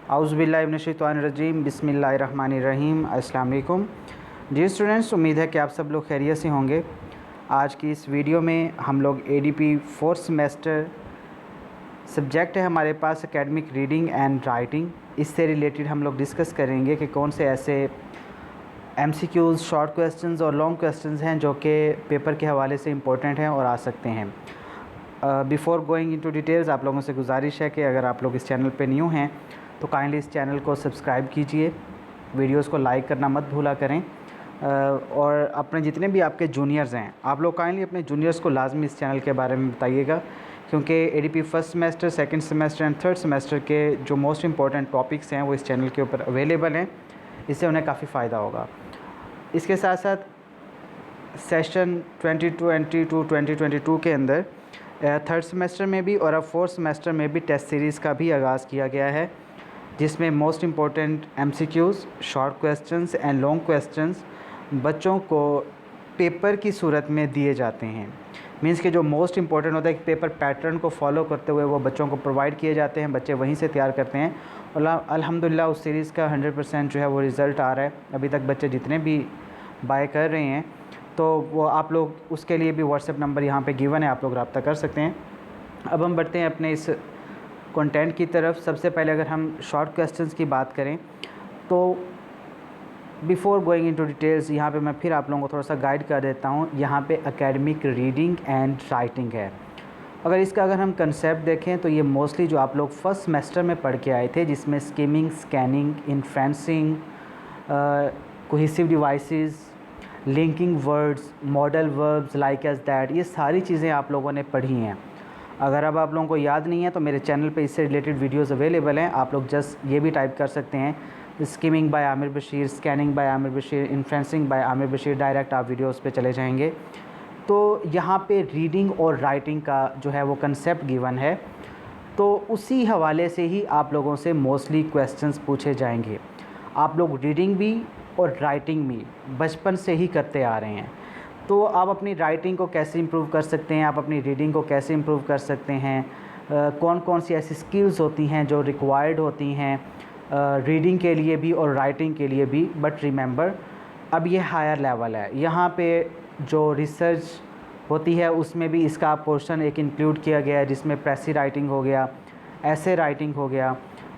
औज़ुबिल्लाहिमिनश्शैतानिर्रजीम बिस्मिल्लाहिर्रहमानिर्रहीम। अस्सलाम वालेकुम डियर स्टूडेंट्स, उम्मीद है कि आप सब लोग खैरियत से होंगे। आज की इस वीडियो में हम लोग एडीपी फोर्थ सेमेस्टर सब्जेक्ट है हमारे पास एकेडमिक रीडिंग एंड राइटिंग, इससे रिलेटेड हम लोग डिस्कस करेंगे कि कौन से ऐसे एमसीक्यूज़, शॉर्ट क्वेश्चंस और लॉन्ग क्वेश्चंस हैं जो कि पेपर के हवाले से इम्पोर्टेंट हैं और आ सकते हैं। बिफ़ोर गोइंग इनटू डिटेल्स, आप लोगों से गुजारिश है कि अगर आप लोग इस चैनल पे न्यू हैं तो काइंडली इस चैनल को सब्सक्राइब कीजिए, वीडियोस को लाइक करना मत भूला करें। और अपने जितने भी आपके जूनियर्स हैं, आप लोग काइंडली अपने जूनियर्स को लाजमी इस चैनल के बारे में बताइएगा, क्योंकि ADP first semester, second semester and third semester के जो मोस्ट इंपॉर्टेंट टॉपिक्स हैं वो इस चैनल के ऊपर अवेलेबल हैं। इससे उन्हें काफ़ी फ़ायदा होगा। इसके साथ साथ सेशन 2022 के अंदर थर्ड सेमेस्टर में भी और अब फोर्थ सेमेस्टर में भी टेस्ट सीरीज़ का भी आगाज़ किया गया है, जिसमें most important MCQs, short questions and long questions बच्चों को पेपर की सूरत में दिए जाते हैं। मींस कि जो मोस्ट इम्पॉर्टेंट होता है कि पेपर पैटर्न को फॉलो करते हुए वो बच्चों को प्रोवाइड किए जाते हैं, बच्चे वहीं से तैयार करते हैं और अल्हम्दुलिल्लाह उस सीरीज़ का 100% जो है वो रिज़ल्ट आ रहा है। अभी तक बच्चे जितने भी बाय कर रहे हैं तो वो आप लोग उसके लिए भी व्हाट्सएप नंबर यहाँ पे गिवन है, आप लोग रब्ता कर सकते हैं। अब हम बढ़ते हैं अपने इस कंटेंट की तरफ। सबसे पहले अगर हम शॉर्ट क्वेश्चंस की बात करें तो बिफ़ोर गोइंग इनटू डिटेल्स, यहाँ पे मैं फिर आप लोगों को थोड़ा सा गाइड कर देता हूँ। यहाँ पे एकेडमिक रीडिंग एंड राइटिंग है। अगर हम कंसेप्ट देखें तो ये मोस्टली जो आप लोग फर्स्ट सेमेस्टर में पढ़ के आए थे, जिसमें skimming, scanning, inferencing, cohesive devices, linking words, modal verbs like as that, ये सारी चीज़ें आप लोगों ने पढ़ी हैं। अगर अब आप लोगों को याद नहीं है तो मेरे चैनल पे इससे रिलेटेड वीडियोस अवेलेबल हैं, आप लोग जस्ट ये भी टाइप कर सकते हैं skimming by Aamir Bashir, scanning by Aamir Bashir, inferencing by Aamir Bashir, direct आप वीडियोस पे चले जाएंगे। तो यहाँ पे रीडिंग और राइटिंग का जो है वो कंसेप्ट गिवन है, तो उसी हवाले से ही आप लोगों से मोस्टली क्वेश्चंस पूछे जाएंगे। आप लोग रीडिंग भी और राइटिंग भी बचपन से ही करते आ रहे हैं, तो आप अपनी राइटिंग को कैसे इम्प्रूव कर सकते हैं, आप अपनी रीडिंग को कैसे इम्प्रूव कर सकते हैं, कौन कौन सी ऐसी स्किल्स होती हैं जो रिक्वायर्ड होती हैं रीडिंग के लिए भी और राइटिंग के लिए भी। बट रिमेंबर, अब ये हायर लेवल है, यहाँ पे जो रिसर्च होती है उसमें भी इसका पोर्शन एक इंक्लूड किया गया है, जिसमें प्रेसी राइटिंग हो गया, ऐसे राइटिंग हो गया,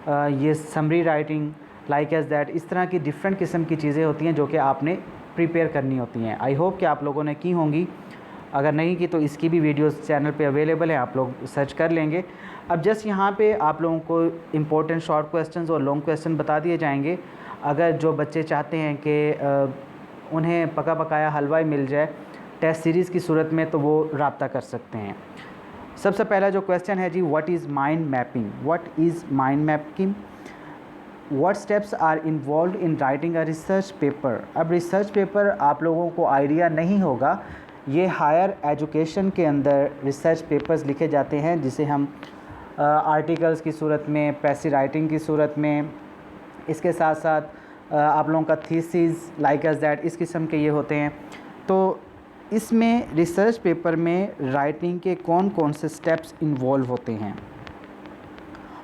ये summary writing like as that, इस तरह की डिफरेंट किस्म की चीज़ें होती हैं जो कि आपने प्रिपेयर करनी होती हैं। आई होप कि आप लोगों ने की होंगी, अगर नहीं की तो इसकी भी वीडियोस चैनल पे अवेलेबल है, आप लोग सर्च कर लेंगे। अब जस्ट यहाँ पे आप लोगों को इम्पोर्टेंट शॉर्ट क्वेश्चंस और लॉन्ग क्वेश्चन बता दिए जाएंगे। अगर जो बच्चे चाहते हैं कि उन्हें पका पकाया हलवा ही मिल जाए टेस्ट सीरीज़ की सूरत में, तो वो रब्ता कर सकते हैं। सबसे पहला जो क्वेश्चन है जी, what is mind mapping? What is mind mapping? What steps are involved in writing a research paper? अब रिसर्च पेपर आप लोगों को आइडिया नहीं होगा, ये हायर एजुकेशन के अंदर रिसर्च पेपर्स लिखे जाते हैं, जिसे हम आर्टिकल्स की सूरत में, प्रेसी राइटिंग की सूरत में, इसके साथ साथ आप लोगों का थीसिस लाइक एज दैट, इस किस्म के ये होते हैं। तो इसमें रिसर्च पेपर में राइटिंग के कौन कौन से स्टेप्स इन्वॉल्व होते हैं?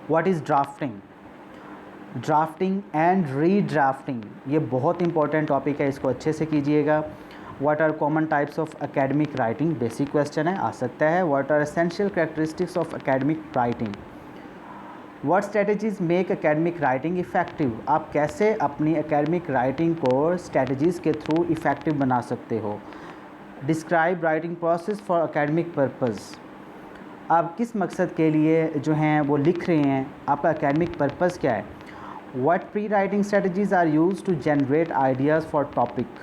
What is drafting? Drafting and redrafting, ये बहुत इंपॉर्टेंट टॉपिक है, इसको अच्छे से कीजिएगा। What are common types of academic writing? Basic question है, आ सकता है। What are essential characteristics of academic writing? What strategies make academic writing effective? आप कैसे अपनी एकेडमिक राइटिंग को स्ट्रेटजीज़ के थ्रू इफ़ेक्टिव बना सकते हो? Describe writing process for academic purpose, आप किस मकसद के लिए जो हैं वो लिख रहे हैं, आपका एकेडमिक पर्पज़ क्या है? What pre-writing strategies are used to generate ideas for topic?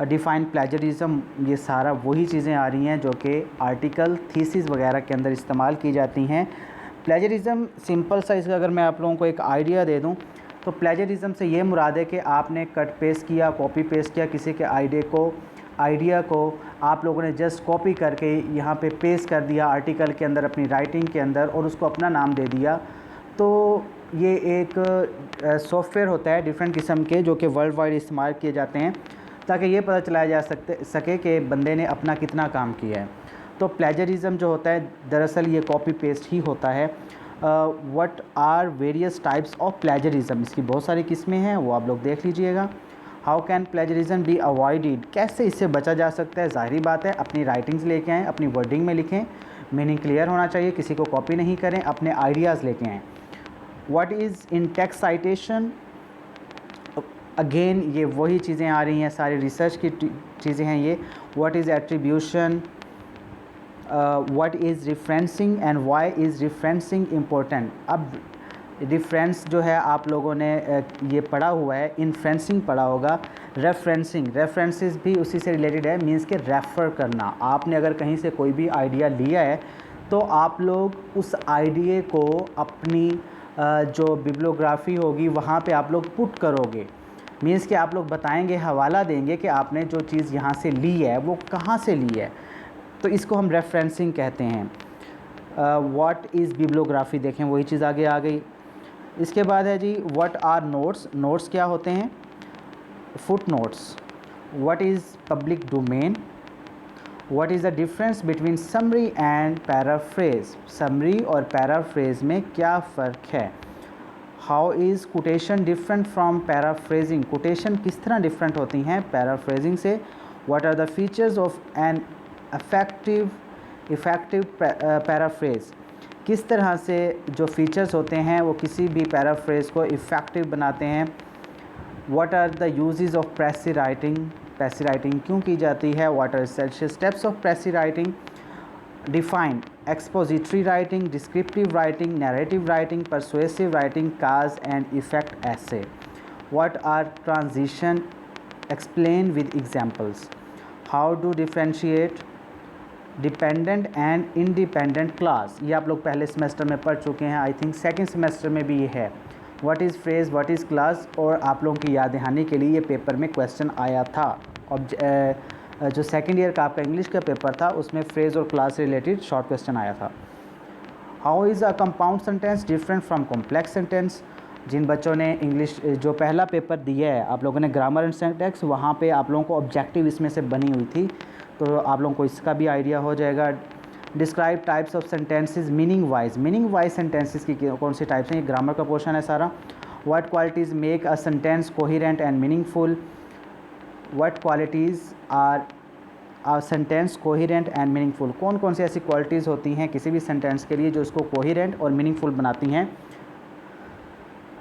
Define plagiarism, ये सारा वही चीज़ें आ रही हैं जो कि आर्टिकल, थीसिस वगैरह के अंदर इस्तेमाल की जाती हैं। प्लेजरिज्म सिंपल सा, इसका अगर मैं आप लोगों को एक आइडिया दे दूं तो प्लेजरिज्म से ये मुराद है कि आपने कट पेस्ट किया, कॉपी पेस्ट किया किसी के आइडिया को आप लोगों ने जस्ट कॉपी करके यहाँ पे पेस्ट कर दिया आर्टिकल के अंदर, अपनी राइटिंग के अंदर, और उसको अपना नाम दे दिया। तो ये एक सॉफ्टवेयर होता है डिफरेंट किस्म के जो कि वर्ल्ड वाइड इस्तेमाल किए जाते हैं, ताकि ये पता चलाया जा सके कि बंदे ने अपना कितना काम किया है। तो प्लेजरिज्म जो होता है दरअसल ये कॉपी पेस्ट ही होता है। What are various types of plagiarism, इसकी बहुत सारी किस्में हैं, वो आप लोग देख लीजिएगा। How can plagiarism be avoided, कैसे इससे बचा जा सकता है। ज़ाहिरी बात है, अपनी राइटिंग्स लेके आएँ, अपनी वर्डिंग में लिखें, मीनिंग क्लियर होना चाहिए, किसी को कॉपी नहीं करें, अपने आइडियाज़ लेके आएँ। What is in text citation, again ये वही चीज़ें आ रही हैं, सारी रिसर्च की चीज़ें हैं ये। What is attribution, what is referencing and why is referencing important. अब रेफरेंस जो है आप लोगों ने ये पढ़ा हुआ है, इन्फ्रेंसिंग पढ़ा होगा, रेफरेंसेस भी उसी से रिलेटेड है, मीन्स के रेफ़र करना। आपने अगर कहीं से कोई भी आइडिया लिया है तो आप लोग उस आइडिया को अपनी जो बिब्लियोग्राफी होगी वहाँ पे आप लोग पुट करोगे, मीन्स कि आप लोग बताएंगे, हवाला देंगे कि आपने जो चीज़ यहाँ से ली है वो कहाँ से ली है, तो इसको हम रेफरेंसिंग कहते हैं। व्हाट इज़ बिब्लियोग्राफी, देखें वही चीज़ आगे आ गई। इसके बाद है जी व्हाट आर नोट्स, नोट्स क्या होते हैं, foot notes. What is public domain, what is the difference between summary and paraphrase, summary और पैराफ्रेज में क्या फ़र्क है। How is quotation different from paraphrasing, quotation किस तरह डिफरेंट होती हैं पैराफ्रेजिंग से। What are the features of an effective paraphrase, किस तरह से जो फीचर्स होते हैं वो किसी भी पैराफ्रेज को इफ़ेक्टिव बनाते हैं। What are the uses of precis writing, precis writing क्यों की जाती है। What are essential steps of precis writing. Define expository writing, descriptive writing, narrative writing, persuasive writing, cause and effect ऐसे। What are transition, explain with examples. How to differentiate dependent and independent clause, ये आप लोग पहले semester में पढ़ चुके हैं, I think second semester में भी ये है। What is phrase, what is class, और आप लोगों की याद दहानी के लिए ये पेपर में क्वेश्चन आया था। जो सेकंड ईयर का आपका इंग्लिश का पेपर था उसमें फ्रेज और क्लास से रिलेटेड शॉर्ट क्वेश्चन आया था। How is a compound sentence different from complex sentence, जिन बच्चों ने इंग्लिश जो पहला पेपर दिया है आप लोगों ने ग्रामर एंड सिंटैक्स, वहाँ पे आप लोगों को ऑब्जेक्टिव इसमें से बनी हुई थी, तो आप लोगों को इसका भी आइडिया हो जाएगा। Describe types of sentences meaning wise sentences की कौन सी टाइप्स हैं, ये ग्रामर का पोर्शन है सारा। What qualities make a sentence coherent and meaningful, what qualities are a sentence coherent and meaningful, कौन कौन सी ऐसी क्वालिटीज़ होती हैं किसी भी सेंटेंस के लिए जो इसको कोहेरेंट और मीनिंगफुल बनाती हैं।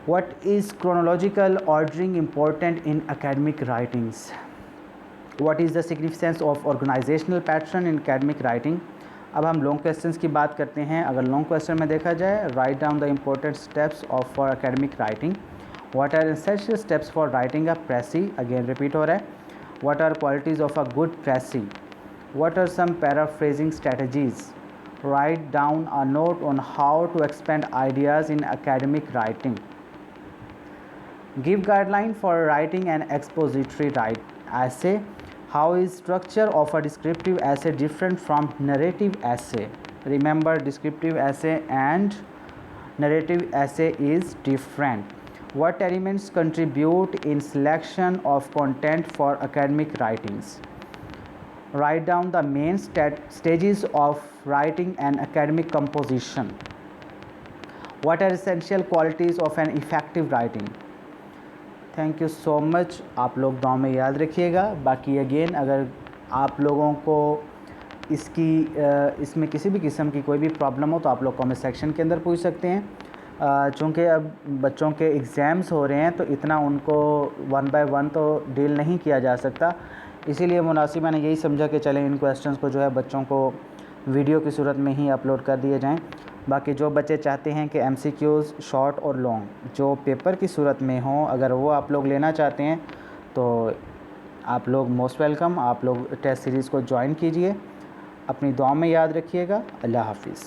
What is chronological ordering important in academic writings. What is the significance of organisational pattern in academic writing. अब हम लॉन्ग क्वेश्चंस की बात करते हैं। अगर लॉन्ग क्वेश्चन में देखा जाए, write down the important steps of for academic writing. What are essential steps for writing a precis, again repeat हो रहा है। What are qualities of a good precis. What are some paraphrasing strategies. Write down a note on how to expand ideas in academic writing. Give guideline for writing an expository essay. How is structure of a descriptive essay different from narrative essay? Remember, descriptive essay and narrative essay is different. What elements contribute in selection of content for academic writings? Write down the main stages of writing and academic composition. What are essential qualities of an effective writing? Thank you so much. आप लोग गाँव में याद रखिएगा। बाकी again अगर आप लोगों को इसमें किसी भी किस्म की कोई भी प्रॉब्लम हो तो आप लोग कमेंट सेक्शन के अंदर पूछ सकते हैं। चूँकि अब बच्चों के एग्ज़ाम्स हो रहे हैं तो इतना उनको 1 बाय 1 तो डील नहीं किया जा सकता, इसीलिए मुनासिब मैंने यही समझा कि चलें इन क्वेश्चंस को जो है बच्चों को वीडियो की सूरत में ही अपलोड कर दिए जाएँ। बाकी जो बच्चे चाहते हैं कि MCQs शॉर्ट और लॉन्ग जो पेपर की सूरत में हों, अगर वो आप लोग लेना चाहते हैं तो आप लोग मोस्ट वेलकम, आप लोग टेस्ट सीरीज़ को ज्वाइन कीजिए। अपनी दुआ में याद रखिएगा। अल्लाह हाफिज़।